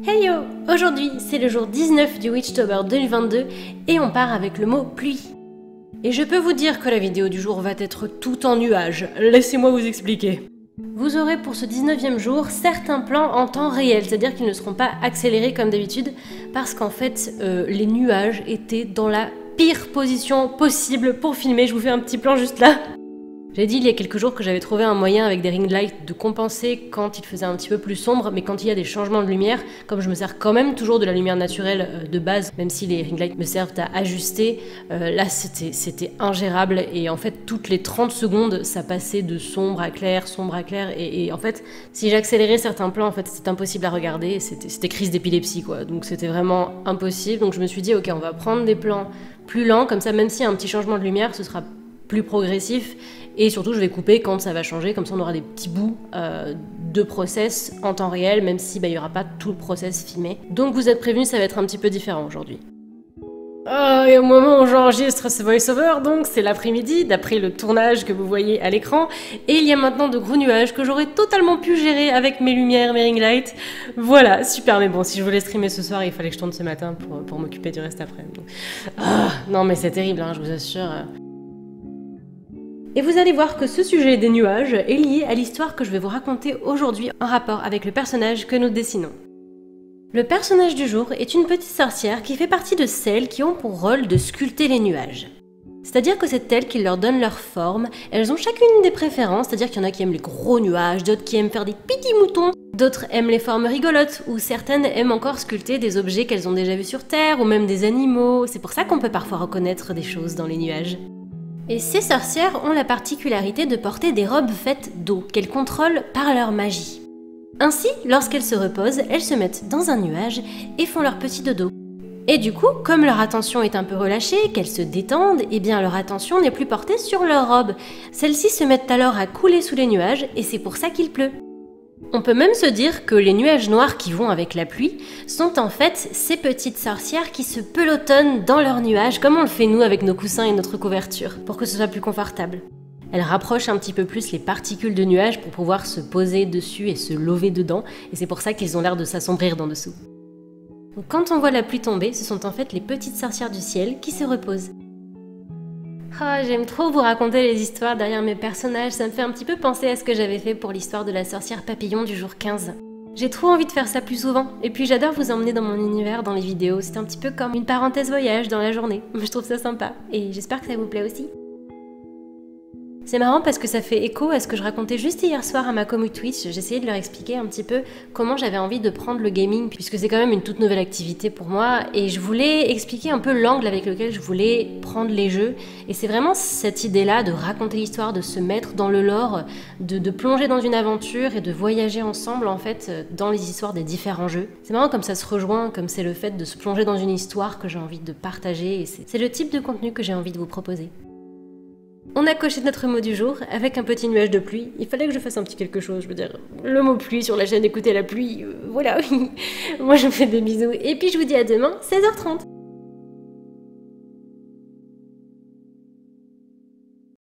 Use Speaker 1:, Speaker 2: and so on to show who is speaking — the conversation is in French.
Speaker 1: Hey yo! Aujourd'hui, c'est le jour 19 du Witchtober 2022 et on part avec le mot pluie. Et je peux vous dire que la vidéo du jour va être tout en nuages, laissez-moi vous expliquer. Vous aurez pour ce 19e jour certains plans en temps réel, c'est-à-dire qu'ils ne seront pas accélérés comme d'habitude, parce qu'en fait, les nuages étaient dans la pire position possible pour filmer. Je vous fais un petit plan juste là. J'ai dit il y a quelques jours que j'avais trouvé un moyen avec des ring lights de compenser quand il faisait un petit peu plus sombre, mais quand il y a des changements de lumière, comme je me sers quand même toujours de la lumière naturelle de base, même si les ring lights me servent à ajuster, là c'était ingérable et en fait toutes les 30 secondes ça passait de sombre à clair et en fait si j'accélérais certains plans en fait c'était impossible à regarder, c'était crise d'épilepsie quoi, donc c'était vraiment impossible, donc je me suis dit ok on va prendre des plans plus lents, comme ça même s'il y a un petit changement de lumière ce sera plus progressif. Et surtout, je vais couper quand ça va changer, comme ça on aura des petits bouts de process en temps réel, même si il n'y aura pas tout le process filmé. Donc vous êtes prévenus, ça va être un petit peu différent aujourd'hui. Et au moment où j'enregistre ce voice-over, donc c'est l'après-midi, d'après le tournage que vous voyez à l'écran, et il y a maintenant de gros nuages que j'aurais totalement pu gérer avec mes lumières, mes ring lights. Voilà, super, mais bon, si je voulais streamer ce soir, il fallait que je tourne ce matin pour m'occuper du reste après. Donc... non mais c'est terrible, hein, je vous assure... Et vous allez voir que ce sujet des nuages est lié à l'histoire que je vais vous raconter aujourd'hui en rapport avec le personnage que nous dessinons. Le personnage du jour est une petite sorcière qui fait partie de celles qui ont pour rôle de sculpter les nuages. C'est-à-dire que c'est elles qui leur donnent leur forme, elles ont chacune des préférences, c'est-à-dire qu'il y en a qui aiment les gros nuages, d'autres qui aiment faire des petits moutons, d'autres aiment les formes rigolotes, ou certaines aiment encore sculpter des objets qu'elles ont déjà vus sur Terre, ou même des animaux, c'est pour ça qu'on peut parfois reconnaître des choses dans les nuages. Et ces sorcières ont la particularité de porter des robes faites d'eau, qu'elles contrôlent par leur magie. Ainsi, lorsqu'elles se reposent, elles se mettent dans un nuage et font leur petit dodo. Et du coup, comme leur attention est un peu relâchée, qu'elles se détendent, eh bien leur attention n'est plus portée sur leur robe. Celles-ci se mettent alors à couler sous les nuages et c'est pour ça qu'il pleut. On peut même se dire que les nuages noirs qui vont avec la pluie sont en fait ces petites sorcières qui se pelotonnent dans leurs nuages comme on le fait nous avec nos coussins et notre couverture, pour que ce soit plus confortable. Elles rapprochent un petit peu plus les particules de nuages pour pouvoir se poser dessus et se lever dedans, et c'est pour ça qu'ils ont l'air de s'assombrir d'en dessous. Donc quand on voit la pluie tomber, ce sont en fait les petites sorcières du ciel qui se reposent. J'aime trop vous raconter les histoires derrière mes personnages, ça me fait un petit peu penser à ce que j'avais fait pour l'histoire de la sorcière papillon du jour 15. J'ai trop envie de faire ça plus souvent, et puis j'adore vous emmener dans mon univers, dans les vidéos, c'est un petit peu comme une parenthèse voyage dans la journée. Je trouve ça sympa, et j'espère que ça vous plaît aussi. C'est marrant parce que ça fait écho à ce que je racontais juste hier soir à ma commu Twitch. J'essayais de leur expliquer un petit peu comment j'avais envie de prendre le gaming, puisque c'est quand même une toute nouvelle activité pour moi, et je voulais expliquer un peu l'angle avec lequel je voulais prendre les jeux, et c'est vraiment cette idée-là de raconter l'histoire, de se mettre dans le lore, de plonger dans une aventure et de voyager ensemble en fait dans les histoires des différents jeux. C'est marrant comme ça se rejoint, comme c'est le fait de se plonger dans une histoire que j'ai envie de partager, et c'est le type de contenu que j'ai envie de vous proposer. On a coché notre mot du jour avec un petit nuage de pluie. Il fallait que je fasse un petit quelque chose, je veux dire. Le mot pluie sur la chaîne Écoutez la pluie, voilà. Moi je vous fais des bisous et puis je vous dis à demain, 16h30.